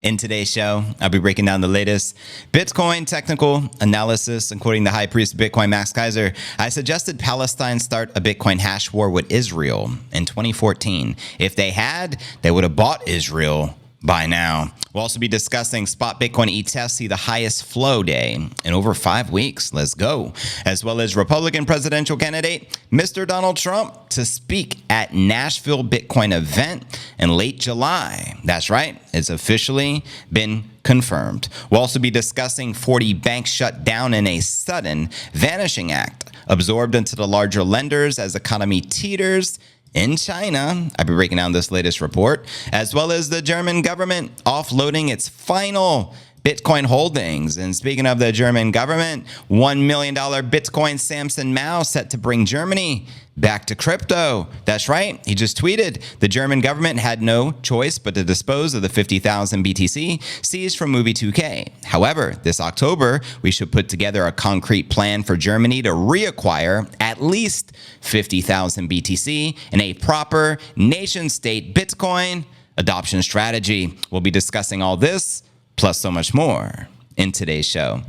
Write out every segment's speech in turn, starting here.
In today's show, I'll be breaking down the latest Bitcoin technical analysis. According to High Priest of Bitcoin, Max Kaiser, I suggested Palestine start a Bitcoin hash war with Israel in 2014. If they had, they would have bought Israel by now. We'll also be discussing spot Bitcoin ETFs see the highest flow day in over 5 weeks. Let's go. As well as Republican presidential candidate Mr. Donald Trump to speak at Nashville Bitcoin event in late July. That's right. It's officially been confirmed. We'll also be discussing 40 banks shut down in a sudden Vanishing act, absorbed into the larger lenders as economy teeters in China. I'll be breaking down this latest report, as well as the German government offloading its final Bitcoin holdings. And speaking of the German government, $1 million Bitcoin Samson Mow set to bring Germany back to crypto. That's right. He just tweeted the German government had no choice but to dispose of the 50,000 BTC seized from Movie 2K. However, this October, we should put together a concrete plan for Germany to reacquire at least 50,000 BTC in a proper nation-state Bitcoin adoption strategy. We'll be discussing all this, plus so much more, in today's show.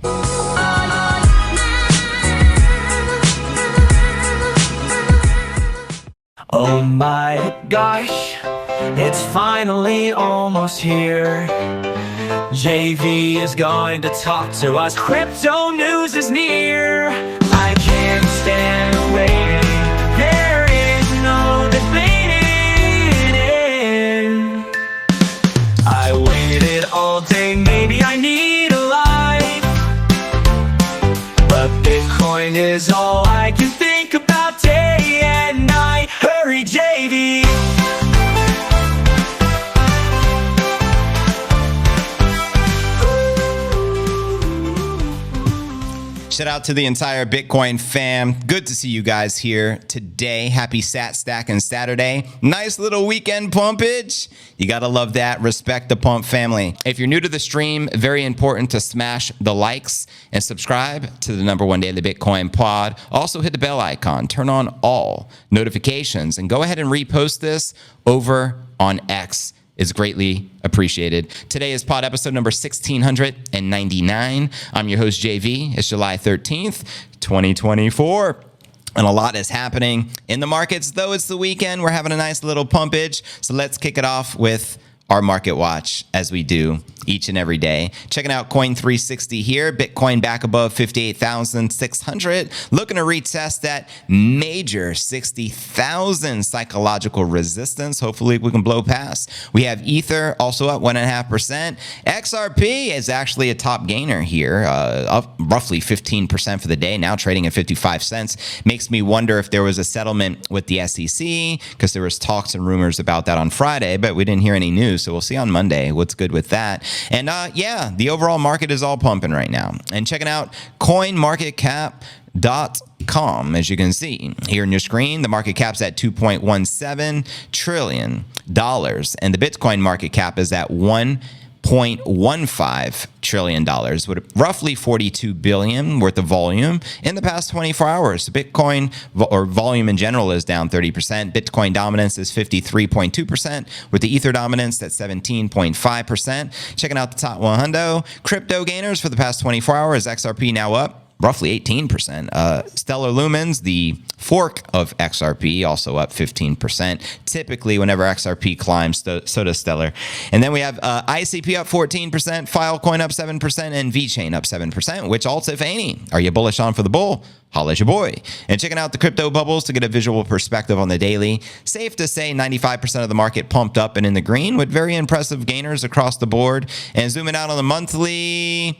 Oh my gosh, it's finally almost here. JV is going to talk to us. Crypto news is near. I can't stand waiting. There is no debating it. I waited all day, maybe I need a life, but Bitcoin is all I can think about day and night. Hurry, JV. Shout out to the entire Bitcoin fam. Good to see you guys here today. Happy Sat Stack and Saturday. Nice little weekend pumpage. You gotta love that. Respect the pump family. If you're new to the stream, very important to smash the likes and subscribe to the #1 Daily Bitcoin pod. Also hit the bell icon, turn on all notifications, and go ahead and repost this over on X. Is greatly appreciated. Today is pod episode number 1699. I'm your host, JV. It's July 13th, 2024. And a lot is happening in the markets. Though it's the weekend, we're having a nice little pumpage. So let's kick it off with our market watch, as we do each and every day. Checking out Coin 360 here. Bitcoin back above 58,600. Looking to retest that major 60,000 psychological resistance. Hopefully we can blow past. We have Ether also up 1.5%. XRP is actually a top gainer here, up roughly 15% for the day, now trading at 55 cents. Makes me wonder if there was a settlement with the SEC, because there was talks and rumors about that on Friday, but we didn't hear any news. So we'll see on Monday what's good with that. And yeah, the overall market is all pumping right now. And checking out coinmarketcap.com, as you can see here on your screen, the market cap's at $2.17 trillion, and the Bitcoin market cap is at $1.15 trillion, with roughly 42 billion worth of volume in the past 24 hours. Bitcoin or volume in general is down 30%. Bitcoin dominance is 53.2%, with the Ether dominance at 17.5%. Checking out the top 100 crypto gainers for the past 24 hours. XRP now up roughly 18%. Stellar Lumens, the fork of XRP, also up 15%. Typically, whenever XRP climbs, so does Stellar. And then we have ICP up 14%, Filecoin up 7%, and VeChain up 7%. Which alts, if any, are you bullish on for the bull? Holla at your boy. And checking out the crypto bubbles to get a visual perspective on the daily. Safe to say 95% of the market pumped up and in the green, with very impressive gainers across the board. And zooming out on the monthly,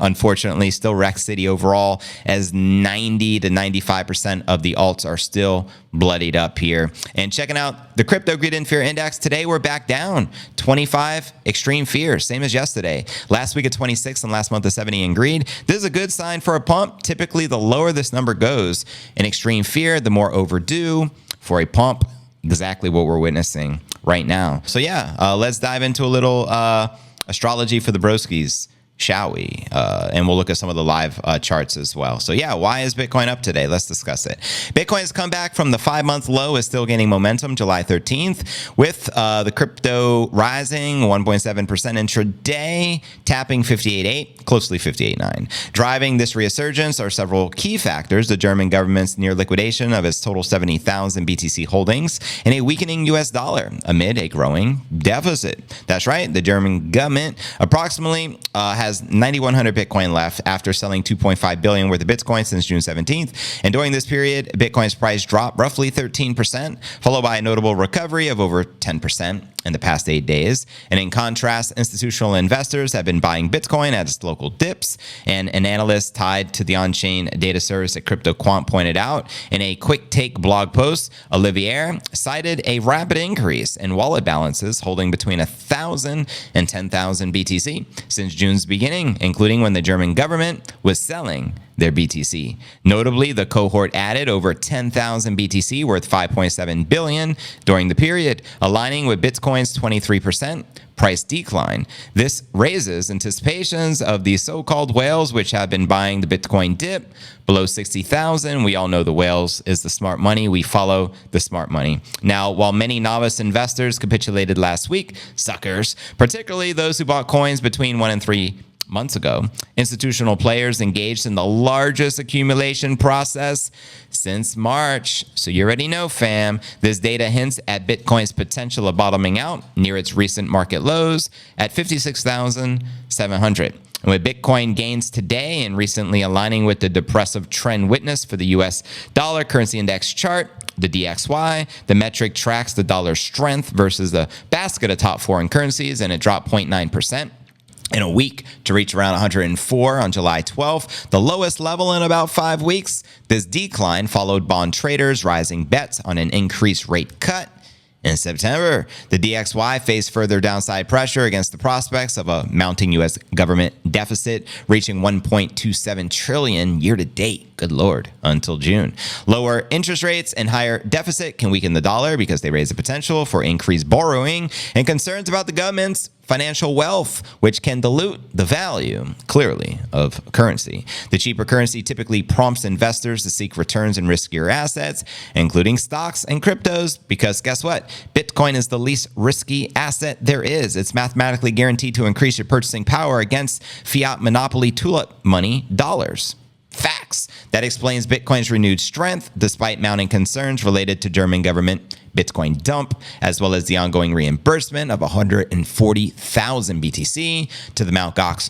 unfortunately, still wreck city overall, as 90 to 95% of the alts are still bloodied up here. And checking out the crypto greed and fear index, today we're back down 25 extreme fear, same as yesterday. Last week at 26 and last month at 70 in greed. This is a good sign for a pump. Typically, the lower this number goes in extreme fear, the more overdue for a pump. Exactly what we're witnessing right now. So yeah, let's dive into a little astrology for the broskies, shall we? And we'll look at some of the live charts as well. So yeah, why is Bitcoin up today? Let's discuss it. Bitcoin's comeback from the 5-month low is still gaining momentum July 13th, with the crypto rising 1.7% intraday, tapping 58.8, closely 58.9. Driving this resurgence are several key factors: the German government's near liquidation of its total 70,000 BTC holdings and a weakening US dollar amid a growing deficit. That's right, the German government approximately has 9,100 Bitcoin left after selling 2.5 billion worth of Bitcoin since June 17th. And during this period, Bitcoin's price dropped roughly 13%, followed by a notable recovery of over 10% in the past 8 days. And in contrast, institutional investors have been buying Bitcoin at its local dips. And an analyst tied to the on-chain data service at CryptoQuant pointed out in a quick take blog post, Olivier cited a rapid increase in wallet balances holding between 1,000 and 10,000 BTC since June's beginning, including when the German government was selling their BTC. Notably, the cohort added over 10,000 BTC worth 5.7 billion during the period, aligning with Bitcoin's 23% price decline. This raises anticipations of the so-called whales, which have been buying the Bitcoin dip below 60,000. We all know the whales is the smart money. We follow the smart money. Now, while many novice investors capitulated last week, suckers, particularly those who bought coins between 1 and 3 months ago, institutional players engaged in the largest accumulation process since March. So you already know, fam, this data hints at Bitcoin's potential of bottoming out near its recent market lows at 56,700. And with Bitcoin gains today and recently aligning with the depressive trend witnessed for the US dollar currency index chart, the DXY, the metric tracks the dollar's strength versus the basket of top foreign currencies, and it dropped 0.9% in a week to reach around 104 on July 12th, the lowest level in about 5 weeks. This decline followed bond traders' rising bets on an increased rate cut. In September, the DXY faced further downside pressure against the prospects of a mounting U.S. government deficit reaching 1.27 trillion year to date. Good Lord, until June. Lower interest rates and higher deficit can weaken the dollar because they raise the potential for increased borrowing and concerns about the government's financial wealth, which can dilute the value, clearly, of currency. The cheaper currency typically prompts investors to seek returns in riskier assets, including stocks and cryptos, because guess what? Bitcoin is the least risky asset there is. It's mathematically guaranteed to increase your purchasing power against fiat monopoly tulip money, dollars. Facts. That explains Bitcoin's renewed strength despite mounting concerns related to German government Bitcoin dump, as well as the ongoing reimbursement of 140,000 BTC to the Mt. Gox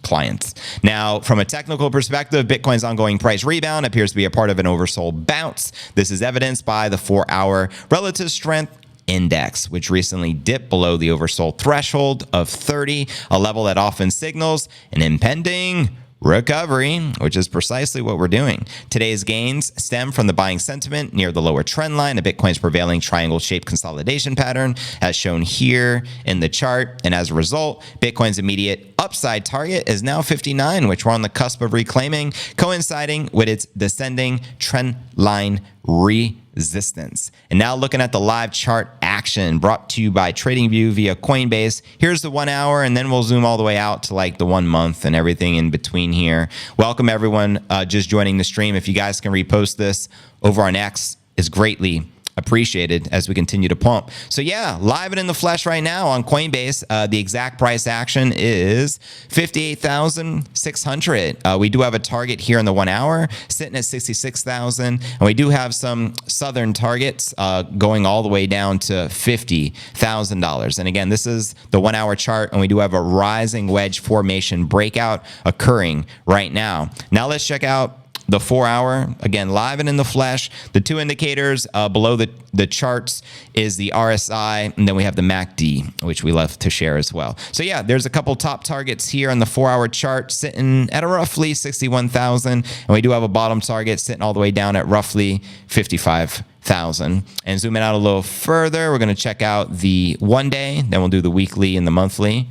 clients. Now, from a technical perspective, Bitcoin's ongoing price rebound appears to be a part of an oversold bounce. This is evidenced by the 4-hour relative strength index, which recently dipped below the oversold threshold of 30, a level that often signals an impending recovery, which is precisely what we're doing. Today's gains stem from the buying sentiment near the lower trend line of Bitcoin's prevailing triangle-shaped consolidation pattern, as shown here in the chart. And as a result, Bitcoin's immediate upside target is now 59, which we're on the cusp of reclaiming, coinciding with its descending trend line resistance. And now looking at the live chart action brought to you by TradingView via Coinbase. Here's the 1 hour, and then we'll zoom all the way out to like the 1 month and everything in between here. Welcome everyone just joining the stream. If you guys can repost this over on X, is greatly appreciated as we continue to pump. So yeah, live and in the flesh right now on Coinbase. The exact price action is 58,600. We do have a target here in the 1 hour sitting at 66,000, and we do have some southern targets going all the way down to $50,000. And again, this is the 1 hour chart, and we do have a rising wedge formation breakout occurring right now. Now let's check out the 4 hour, again, live and in the flesh. The two indicators below the charts is the RSI, and then we have the MACD, which we love to share as well. So yeah, there's a couple top targets here on the 4 hour chart sitting at roughly 61,000, and we do have a bottom target sitting all the way down at roughly 55,000. And zooming out a little further, we're going to check out the 1 day, then we'll do the weekly and the monthly.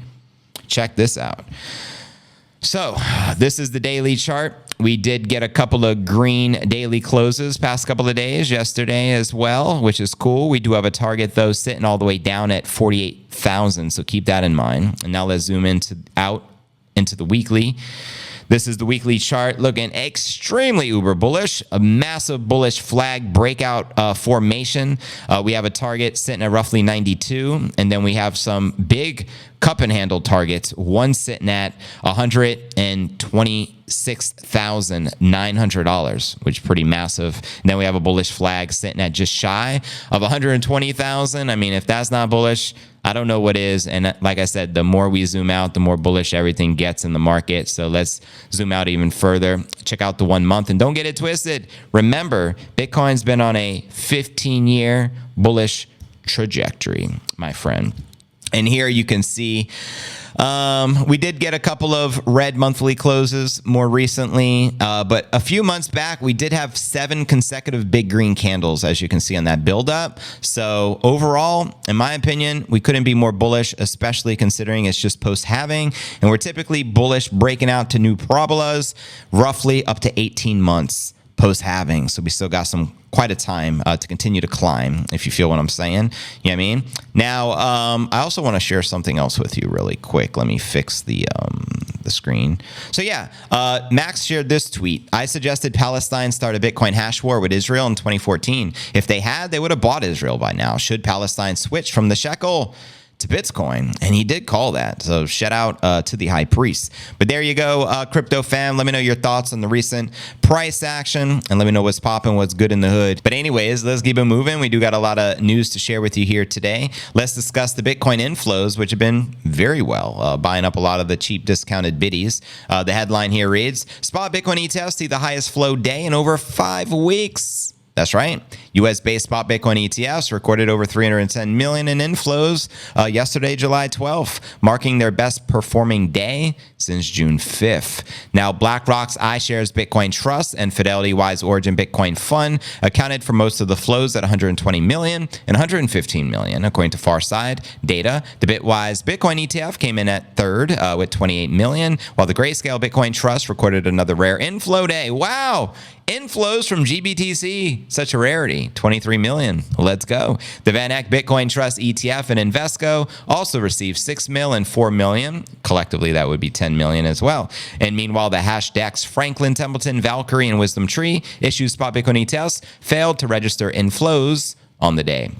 Check this out. So this is the daily chart. We did get a couple of green daily closes past couple of days, yesterday as well, which is cool. We do have a target, though, sitting all the way down at 48,000, so keep that in mind. And now let's zoom out into the weekly. This is the weekly chart looking extremely uber bullish, a massive bullish flag breakout formation. We have a target sitting at roughly 92, and then we have some big cup and handle targets, one sitting at $126,900, which is pretty massive. And then we have a bullish flag sitting at just shy of 120,000. I mean, if that's not bullish, I don't know what is. And like I said, the more we zoom out, the more bullish everything gets in the market. So let's zoom out even further. Check out the 1 month and don't get it twisted. Remember, Bitcoin's been on a 15-year bullish trajectory, my friend. And here you can see we did get a couple of red monthly closes more recently, but a few months back, we did have 7 consecutive big green candles, as you can see on that buildup. So overall, in my opinion, we couldn't be more bullish, especially considering it's just post-halving. And we're typically bullish breaking out to new parabolas, roughly up to 18 months post-halving. So we still got quite a time to continue to climb, if you feel what I'm saying. You know what I mean? Now, I also want to share something else with you really quick. Let me fix the screen. So yeah, Max shared this tweet. I suggested Palestine start a Bitcoin hash war with Israel in 2014. If they had, they would have bought Israel by now. Should Palestine switch from the shekel to Bitcoin? And he did call that. So shout out to the high priest. But there you go, crypto fam. Let me know your thoughts on the recent price action and let me know what's popping, what's good in the hood. But anyways, let's keep it moving. We do got a lot of news to share with you here today. Let's discuss the Bitcoin inflows, which have been very well, buying up a lot of the cheap discounted biddies. The headline here reads, spot Bitcoin ETFs see the highest flow day in over 5 weeks. That's right. U.S.-based spot Bitcoin ETFs recorded over 310 million in inflows yesterday, July 12th, marking their best performing day since June 5th. Now, BlackRock's iShares Bitcoin Trust and Fidelity Wise Origin Bitcoin Fund accounted for most of the flows at 120 million and 115 million, according to Farside data. The Bitwise Bitcoin ETF came in at third with 28 million, while the Grayscale Bitcoin Trust recorded another rare inflow day. Wow! Inflows from GBTC, such a rarity, 23 million. Let's go. The Van Eck Bitcoin Trust ETF and Invesco also received 6 mil and 4 million. Collectively, that would be 10 million as well. And meanwhile, the Hashdex, Franklin Templeton, Valkyrie, and Wisdom Tree issued spot Bitcoin ETFs failed to register inflows on the day.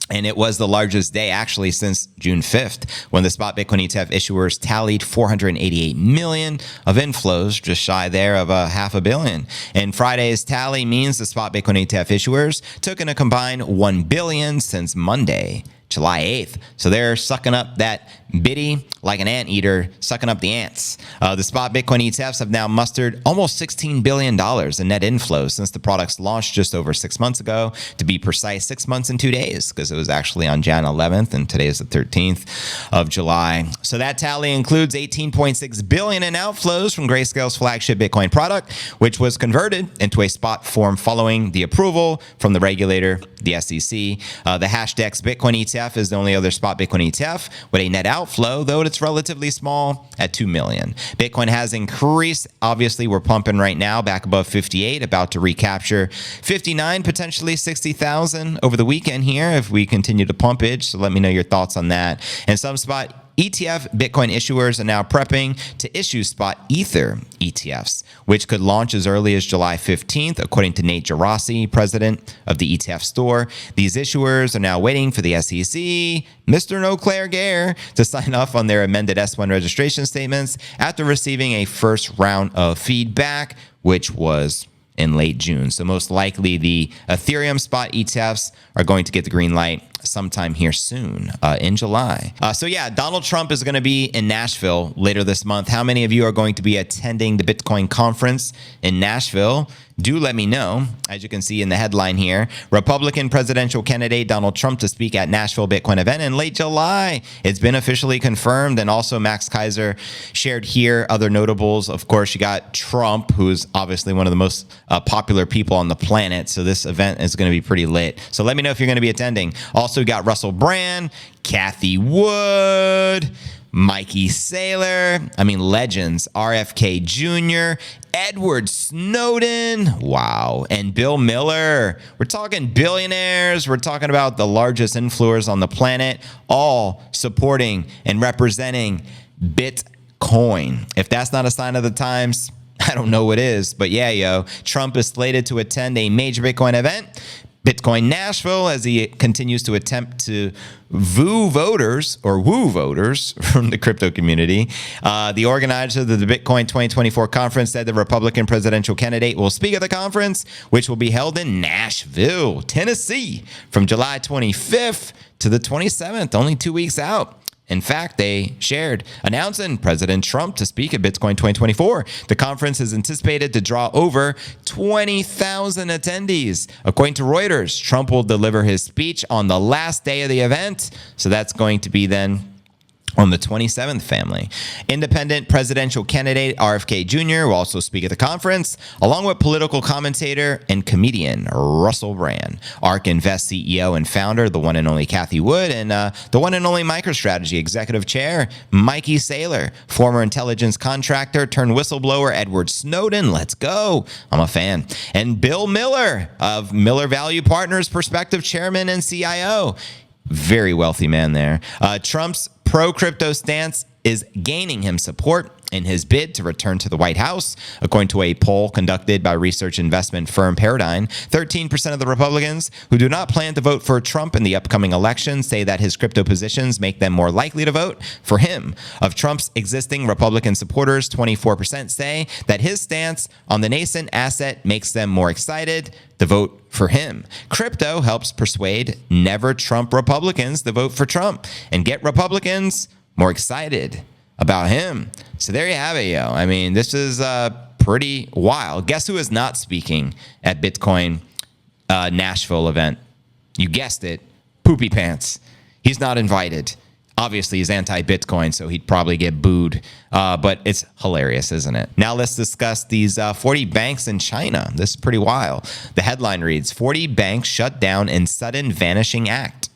And it was the largest day actually since June 5th when the spot Bitcoin ETF issuers tallied 488 million of inflows, just shy there of $500 million. And Friday's tally means the spot Bitcoin ETF issuers took in a combined 1 billion since Monday, July 8th. So they're sucking up that biddy like an anteater, sucking up the ants. The spot Bitcoin ETFs have now mustered almost $16 billion in net inflows since the products launched just over 6 months ago. To be precise, 6 months and 2 days, because it was actually on Jan 11th and today is the 13th of July. So that tally includes 18.6 billion in outflows from Grayscale's flagship Bitcoin product, which was converted into a spot form following the approval from the regulator, the SEC. The Hashdex Bitcoin ETF is the only other spot Bitcoin ETF with a net outflow, though it's relatively small at 2 million. Bitcoin has increased. Obviously, we're pumping right now back above 58, about to recapture 59, potentially 60,000 over the weekend here if we continue to pumpage. So let me know your thoughts on that. And some spot ETF Bitcoin issuers are now prepping to issue spot Ether ETFs, which could launch as early as July 15th, according to Nate Gerasi, president of the ETF store. These issuers are now waiting for the SEC, Mr. No Claire Gare, to sign off on their amended S1 registration statements after receiving a first round of feedback, which was in late June. So most likely the Ethereum spot ETFs are going to get the green light sometime here soon in July. So yeah, Donald Trump is going to be in Nashville later this month. How many of you are going to be attending the Bitcoin conference in Nashville? Do let me know. As you can see in the headline here, Republican presidential candidate Donald Trump to speak at Nashville Bitcoin event in late July. It's been officially confirmed. And also Max Kaiser shared here other notables. Of course, you got Trump, who's obviously one of the most popular people on the planet. So this event is going to be pretty lit. So let me know if you're going to be attending. Also got Russell Brand, Kathy Wood, Mikey Saylor, legends, RFK Jr., Edward Snowden, wow, and Bill Miller. We're talking billionaires. We're talking about the largest influencers on the planet, all supporting and representing Bitcoin. Bitcoin. If that's not a sign of the times, I don't know what is. But yeah, yo, Trump is slated to attend a major Bitcoin event, Bitcoin Nashville, as he continues to attempt to woo voters from the crypto community. The organizer of the Bitcoin 2024 conference said the Republican presidential candidate will speak at the conference, which will be held in Nashville, Tennessee, from July 25th to the 27th, only 2 weeks out. In fact, they shared announcing President Trump to speak at Bitcoin 2024. The conference is anticipated to draw over 20,000 attendees. According to Reuters, Trump will deliver his speech on the last day of the event. So that's going to be then on the 27th, family. Independent presidential candidate RFK Jr. will also speak at the conference, along with political commentator and comedian Russell Brand, ARK Invest CEO and founder, the one and only Cathie Wood, and the one and only MicroStrategy executive chair, Mikey Saylor, former intelligence contractor turned whistleblower Edward Snowden. Let's go. I'm a fan. And Bill Miller of Miller Value Partners, prospective chairman and CIO. Very wealthy man there. Trump's pro-crypto stance is gaining him support in his bid to return to the White House. According to a poll conducted by research investment firm Paradigm, 13% of the Republicans who do not plan to vote for Trump in the upcoming election say that his crypto positions make them more likely to vote for him. Of Trump's existing Republican supporters, 24% say that his stance on the nascent asset makes them more excited to vote for him. Crypto helps persuade never Trump Republicans to vote for Trump and get Republicans more excited about him. So there you have it, yo. I mean, this is pretty wild. Guess who is not speaking at Bitcoin Nashville event? You guessed it, Poopy Pants. He's not invited. Obviously, he's anti-Bitcoin, so he'd probably get booed. But it's hilarious, isn't it? Now let's discuss these 40 banks in China. This is pretty wild. The headline reads, 40 banks shut down in sudden vanishing act.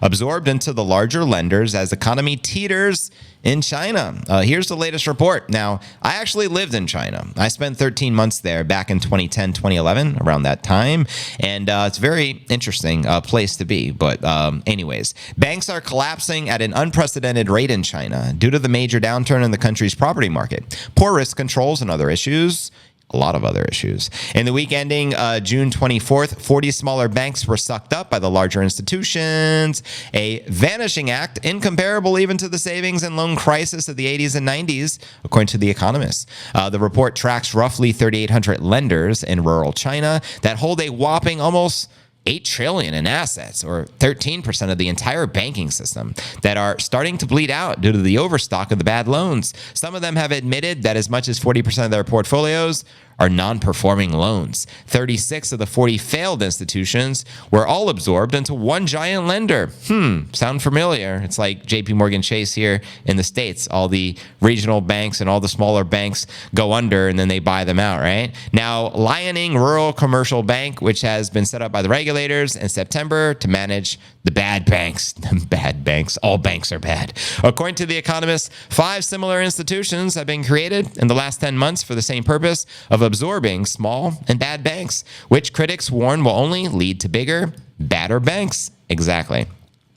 Absorbed into the larger lenders as economy teeters in China. Here's the latest report. Now, I actually lived in China. I spent 13 months there back in 2010, 2011, around that time. And it's a very interesting place to be. But anyways, banks are collapsing at an unprecedented rate in China due to the major downturn in the country's property market, poor risk controls, and other issues. A lot of other issues. In the week ending June 24th, 40 smaller banks were sucked up by the larger institutions. A vanishing act incomparable even to the savings and loan crisis of the 80s and 90s, according to The Economist. The report tracks roughly 3,800 lenders in rural China that hold a whopping almost $8 trillion in assets, or 13% of the entire banking system, that are starting to bleed out due to the overstock of the bad loans. Some of them have admitted that as much as 40% of their portfolios are non-performing loans. 36 of the 40 failed institutions were all absorbed into one giant lender. Sound familiar? It's like JP Morgan Chase here in the States. All the regional banks and all the smaller banks go under and then they buy them out, right? Now, Liaoning Rural Commercial Bank, which has been set up by the regulators in September to manage the bad banks. Bad banks. All banks are bad. According to The Economist, 5 similar institutions have been created in the last 10 months for the same purpose of absorbing small and bad banks, which critics warn will only lead to bigger, badder banks. Exactly.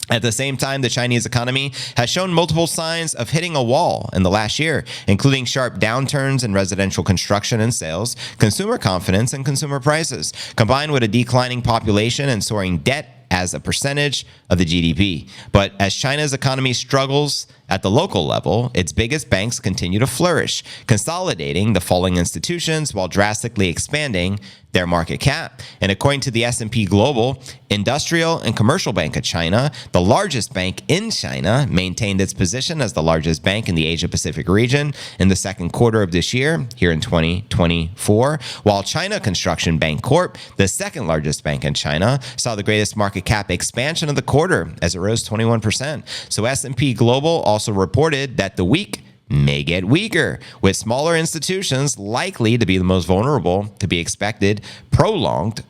At the same time, the Chinese economy has shown multiple signs of hitting a wall in the last year, including sharp downturns in residential construction and sales, consumer confidence, and consumer prices, combined with a declining population and soaring debt as a percentage of the GDP. But as China's economy struggles at the local level, its biggest banks continue to flourish, consolidating the falling institutions while drastically expanding their market cap. And according to the S&P Global Industrial and Commercial Bank of China, the largest bank in China maintained its position as the largest bank in the Asia-Pacific region in the second quarter of this year, here in 2024, while China Construction Bank Corp, the second largest bank in China, saw the greatest market cap expansion of the quarter as it rose 21%. So S&P Global also reported that the week may get weaker, with smaller institutions likely to be the most vulnerable to be expected prolonged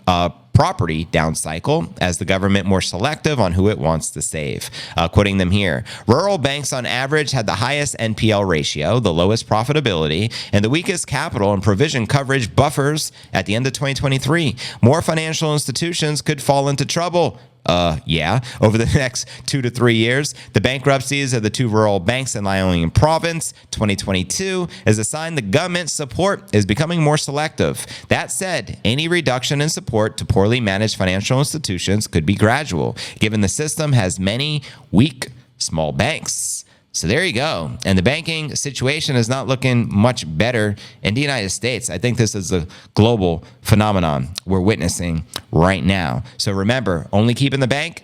property down cycle as the government more selective on who it wants to save. Quoting them here, rural banks on average had the highest NPL ratio, the lowest profitability, and the weakest capital and provision coverage buffers at the end of 2023. More financial institutions could fall into trouble Yeah. Over the next 2 to 3 years, the bankruptcies of the 2 rural banks in Wyoming province, 2022, is a sign the government's support is becoming more selective. That said, any reduction in support to poorly managed financial institutions could be gradual, given the system has many weak small banks. So there you go. And the banking situation is not looking much better in the United States. I think this is a global phenomenon we're witnessing right now. So remember, only keep in the bank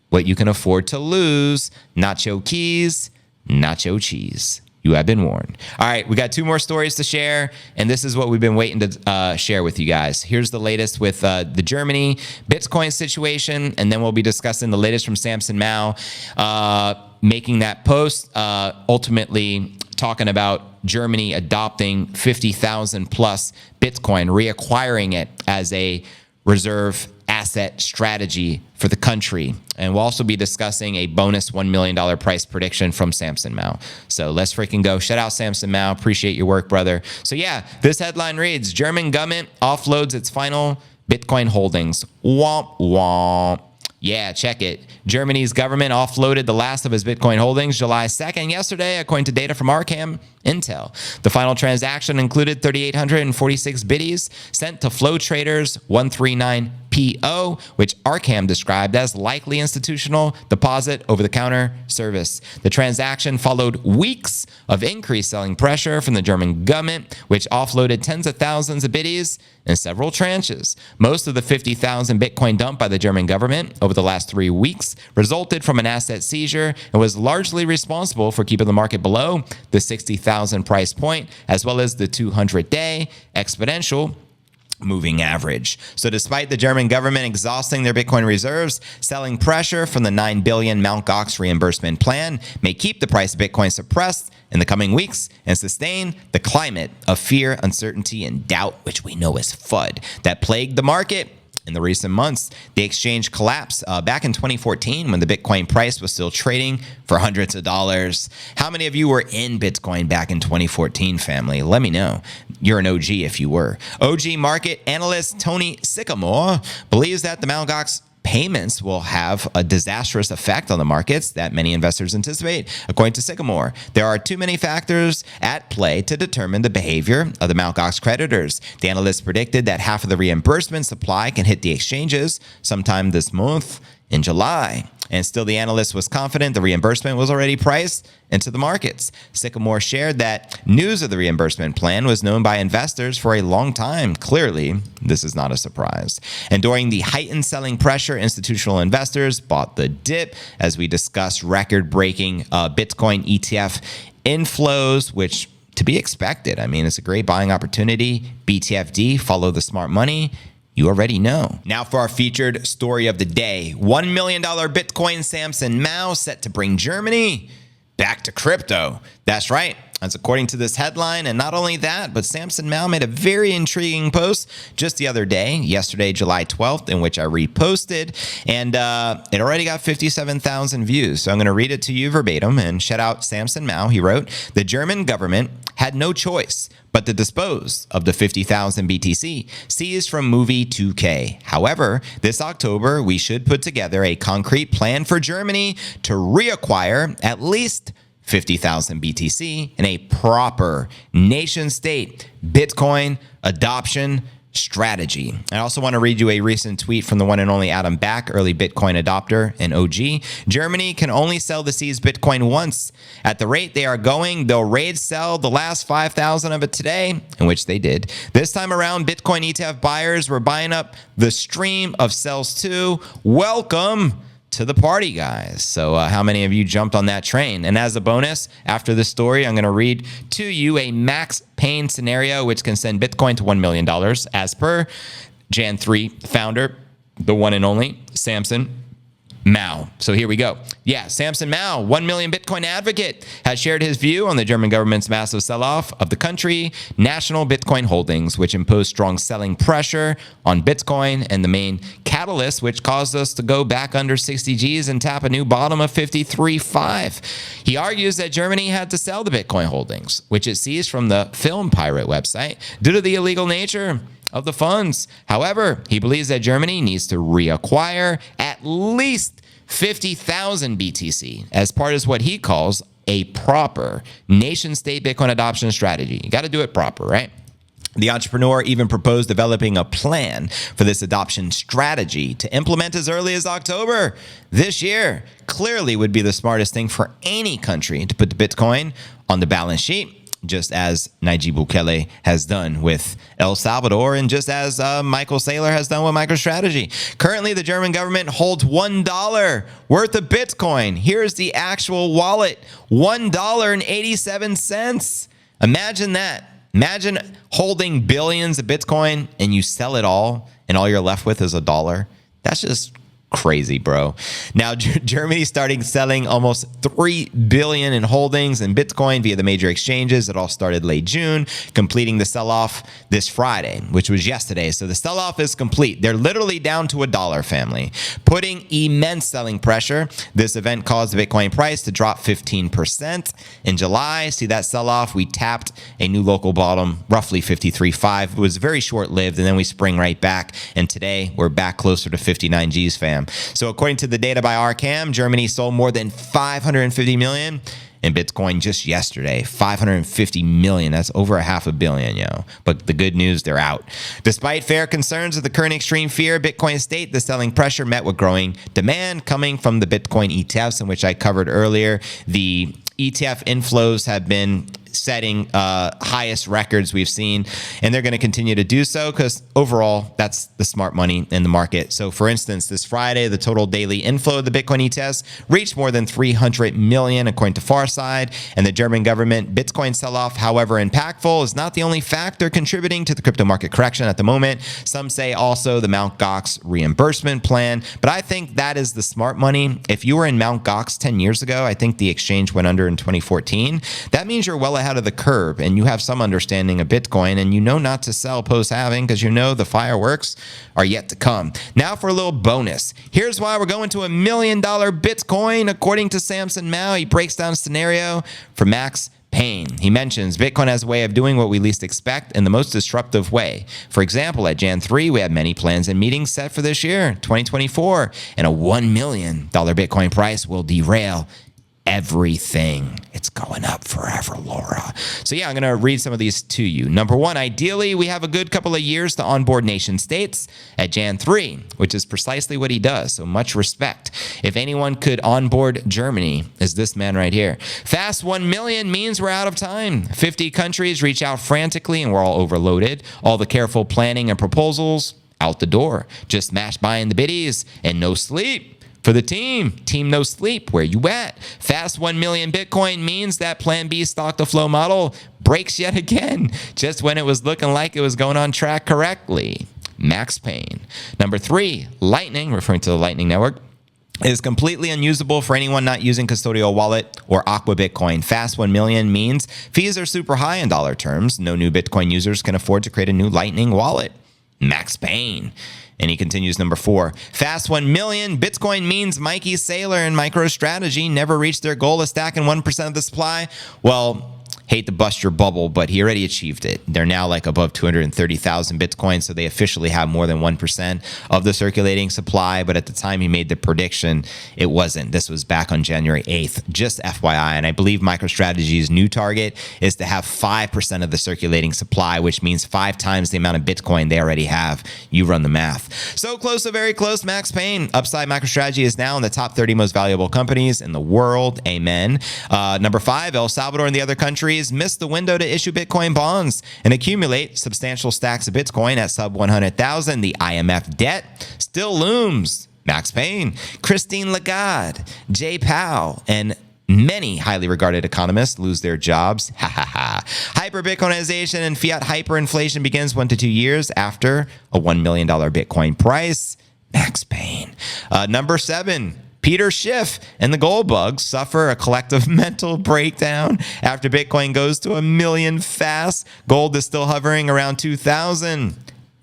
what you can afford to lose. Nacho keys, nacho cheese. You have been warned. All right, we got 2 more stories to share, and this is what we've been waiting to share with you guys. Here's the latest with the Germany Bitcoin situation, and then we'll be discussing the latest from Samson Mow making that post, ultimately talking about Germany adopting 50,000 plus Bitcoin, reacquiring it as a reserve asset strategy for the country. And we'll also be discussing a bonus $1 million price prediction from Samson Mow. So let's freaking go. Shout out Samson Mow. Appreciate your work, brother. So yeah, this headline reads, German government offloads its final Bitcoin holdings. Womp womp. Yeah, check it. Germany's government offloaded the last of its Bitcoin holdings July 2nd yesterday, according to data from Arkham Intel. The final transaction included 3,846 biddies sent to Flow Traders 139PO, which Arkham described as likely institutional deposit over-the-counter service. The transaction followed weeks of increased selling pressure from the German government, which offloaded tens of thousands of biddies in several tranches. Most of the 50,000 Bitcoin dumped by the German government over the last 3 weeks resulted from an asset seizure and was largely responsible for keeping the market below the 60,000 price point, as well as the 200-day exponential moving average. So despite the German government exhausting their Bitcoin reserves, selling pressure from the 9 billion Mt. Gox reimbursement plan may keep the price of Bitcoin suppressed in the coming weeks and sustain the climate of fear, uncertainty, and doubt, which we know is FUD, that plagued the market in the recent months. The exchange collapsed back in 2014 when the Bitcoin price was still trading for hundreds of dollars. How many of you were in Bitcoin back in 2014, family? Let me know. You're an OG if you were. OG market analyst Tony Sycamore believes that the Mt. Gox payments will have a disastrous effect on the markets that many investors anticipate. According to Sycamore, there are too many factors at play to determine the behavior of the Mt. Gox creditors. The analyst predicted that half of the reimbursement supply can hit the exchanges sometime this month in July. And still, the analyst was confident the reimbursement was already priced into the markets. Sycamore shared that news of the reimbursement plan was known by investors for a long time. Clearly, this is not a surprise. And during the heightened selling pressure, institutional investors bought the dip as we discussed record-breaking Bitcoin ETF inflows, which to be expected. I mean, it's a great buying opportunity. BTFD, follow the smart money. You already know. Now for our featured story of the day. $1 million Bitcoin Samson Mow set to bring Germany back to crypto. That's right. That's according to this headline. And not only that, but Samson Mow made a very intriguing post just the other day, yesterday, July 12th, in which I reposted. And it already got 57,000 views. So I'm going to read it to you verbatim and shout out Samson Mow. He wrote, the German government had no choice but to dispose of the 50,000 BTC seized from Movie 2K. However, this October, we should put together a concrete plan for Germany to reacquire at least 50,000 BTC in a proper nation-state Bitcoin adoption strategy. I also want to read you a recent tweet from the one and only Adam Back, early Bitcoin adopter and OG. Germany can only sell the seized Bitcoin once. At the rate they are going, they'll raid sell the last 5,000 of it today, in which they did. This time around, Bitcoin ETF buyers were buying up the stream of sells too. Welcome to the party, guys. So how many of you jumped on that train? And as a bonus, after this story, I'm going to read to you a Max Payne scenario, which can send Bitcoin to $1 million, as per Jan 3 founder, the one and only Samson Mow. So here we go. Yeah, Samson Mow, 1 million Bitcoin advocate, has shared his view on the German government's massive sell-off of the country national Bitcoin holdings, which imposed strong selling pressure on Bitcoin and the main catalyst, which caused us to go back under 60 Gs and tap a new bottom of 53.5. He argues that Germany had to sell the Bitcoin holdings, which it seized from the Film Pirate website, due to the illegal nature of the funds. However, he believes that Germany needs to reacquire at least 50,000 BTC as part of what he calls a proper nation-state Bitcoin adoption strategy. You got to do it proper, right? The entrepreneur even proposed developing a plan for this adoption strategy to implement as early as October this year. Clearly would be the smartest thing for any country to put the Bitcoin on the balance sheet, just as Nayib Bukele has done with El Salvador and just as Michael Saylor has done with MicroStrategy. Currently, the German government holds $1 worth of Bitcoin. Here's the actual wallet, $1.87. Imagine that. Imagine holding billions of Bitcoin and you sell it all and all you're left with is $1. That's just crazy, bro. Now, Germany starting selling almost $3 billion in holdings in Bitcoin via the major exchanges. It all started late June, completing the sell-off this Friday, which was yesterday. So the sell-off is complete. They're literally down to $1, family, putting immense selling pressure. This event caused the Bitcoin price to drop 15% in July. See that sell-off? We tapped a new local bottom, roughly 53.5. It was very short-lived, and then we spring right back. And today, we're back closer to 59 G's, fam. So according to the data by Arcam, Germany sold more than 550 million in Bitcoin just yesterday. 550 million. That's over $500 million, yo. But the good news, they're out. Despite fair concerns of the current extreme fear Bitcoin state, the selling pressure met with growing demand coming from the Bitcoin ETFs, in which I covered earlier. The ETF inflows have been setting highest records we've seen, and they're going to continue to do so because overall, that's the smart money in the market. So for instance, this Friday, the total daily inflow of the Bitcoin ETFs reached more than 300 million, according to Farside, and the German government Bitcoin sell-off, however impactful, is not the only factor contributing to the crypto market correction at the moment. Some say also the Mt. Gox reimbursement plan, but I think that is the smart money. If you were in Mt. Gox 10 years ago, I think the exchange went under in 2014. That means you're well ahead of the curve and you have some understanding of Bitcoin and you know not to sell post-halving because you know the fireworks are yet to come. Now for a little bonus. Here's why we're going to $1 million Bitcoin. According to Samson Mow, he breaks down a scenario for Max Payne. He mentions Bitcoin has a way of doing what we least expect in the most disruptive way. For example, at Jan 3, we have many plans and meetings set for this year, 2024, and a $1 million Bitcoin price will derail everything. It's going up forever, Laura. So yeah, I'm going to read some of these to you. Number one, ideally, we have a good couple of years to onboard nation states at Jan 3, which is precisely what he does. So much respect. If anyone could onboard Germany, is this man right here. Fast 1 million means we're out of time. 50 countries reach out frantically and we're all overloaded. All the careful planning and proposals out the door. Just smash buying the biddies and no sleep. For the team no sleep, where you at? Fast 1 million Bitcoin means that Plan B stock to flow model breaks yet again, just when it was looking like it was going on track correctly. Max Payne. Number 3, Lightning, referring to the Lightning Network, is completely unusable for anyone not using custodial wallet or Aqua Bitcoin. Fast 1 million means fees are super high in dollar terms. No new Bitcoin users can afford to create a new Lightning wallet. Max Payne. And he continues, number 4. Fast 1 million. Bitcoin means Mikey Saylor and MicroStrategy never reached their goal of stacking 1% of the supply. Well, hate to bust your bubble, but he already achieved it. They're now like above 230,000 Bitcoin, so they officially have more than 1% of the circulating supply. But at the time he made the prediction, it wasn't. This was back on January 8th, just FYI. And I believe MicroStrategy's new target is to have 5% of the circulating supply, which means 5 times the amount of Bitcoin they already have. You run the math. So close, so very close. Max Payne. Upside MicroStrategy is now in the top 30 most valuable companies in the world. Amen. Number 5, El Salvador and the other countries missed the window to issue Bitcoin bonds and accumulate substantial stacks of Bitcoin at sub 100,000. The IMF debt still looms. Max Payne, Christine Lagarde, Jay Powell, and many highly regarded economists lose their jobs. Ha ha ha. Hyper-Bitcoinization and fiat hyperinflation begins 1 to 2 years after a $1 million Bitcoin price. Max Payne. Number 7. Peter Schiff and the gold bugs suffer a collective mental breakdown after Bitcoin goes to 1 million fast. Gold is still hovering around 2,000.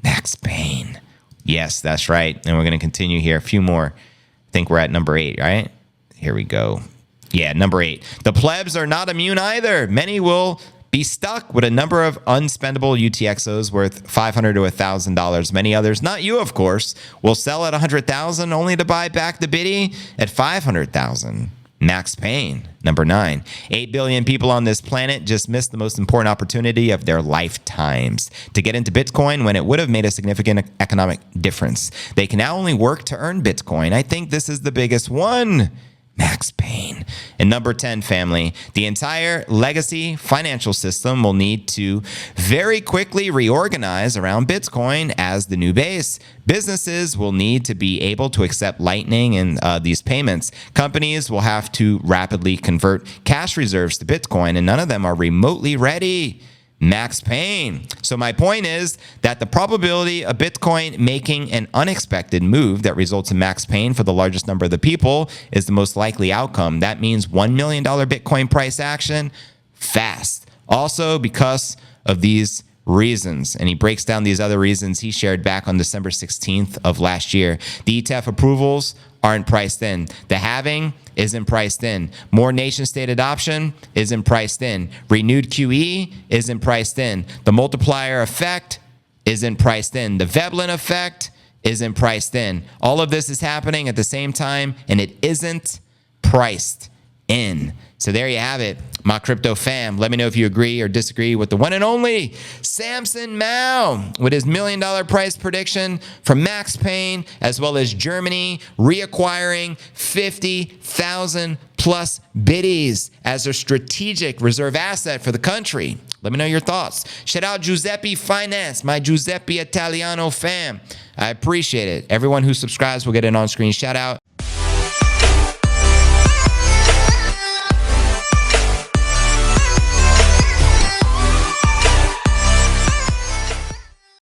Max Payne. Yes, that's right. And we're going to continue here. A few more. I think we're at number 8, right? Here we go. Yeah, number 8. The plebs are not immune either. Many will be stuck with a number of unspendable UTXOs worth $500 to $1,000. Many others, not you, of course, will sell at $100,000 only to buy back the biddy at $500,000. Max Payne, number 9. 8 billion people on this planet just missed the most important opportunity of their lifetimes to get into Bitcoin when it would have made a significant economic difference. They can now only work to earn Bitcoin. I think this is the biggest one. Max Payne. And number 10, family, the entire legacy financial system will need to very quickly reorganize around Bitcoin as the new base. Businesses will need to be able to accept Lightning and these payments. Companies will have to rapidly convert cash reserves to Bitcoin, and none of them are remotely ready. Max Payne. So my point is that the probability of Bitcoin making an unexpected move that results in max pain for the largest number of the people is the most likely outcome. That means $1 million Bitcoin price action fast. Also because of these reasons. And he breaks down these other reasons he shared back on December 16th of last year. The ETF approvals aren't priced in. The halving isn't priced in. More nation state adoption isn't priced in. Renewed QE isn't priced in. The multiplier effect isn't priced in. The Veblen effect isn't priced in. All of this is happening at the same time, and it isn't priced in. So there you have it, my crypto fam. Let me know if you agree or disagree with the one and only Samson Mow with his $1 million price prediction from Max Payne, as well as Germany reacquiring 50,000 plus biddies as their strategic reserve asset for the country. Let me know your thoughts. Shout out Giuseppe Finance, my Giuseppe Italiano fam. I appreciate it. Everyone who subscribes will get an on-screen shout out.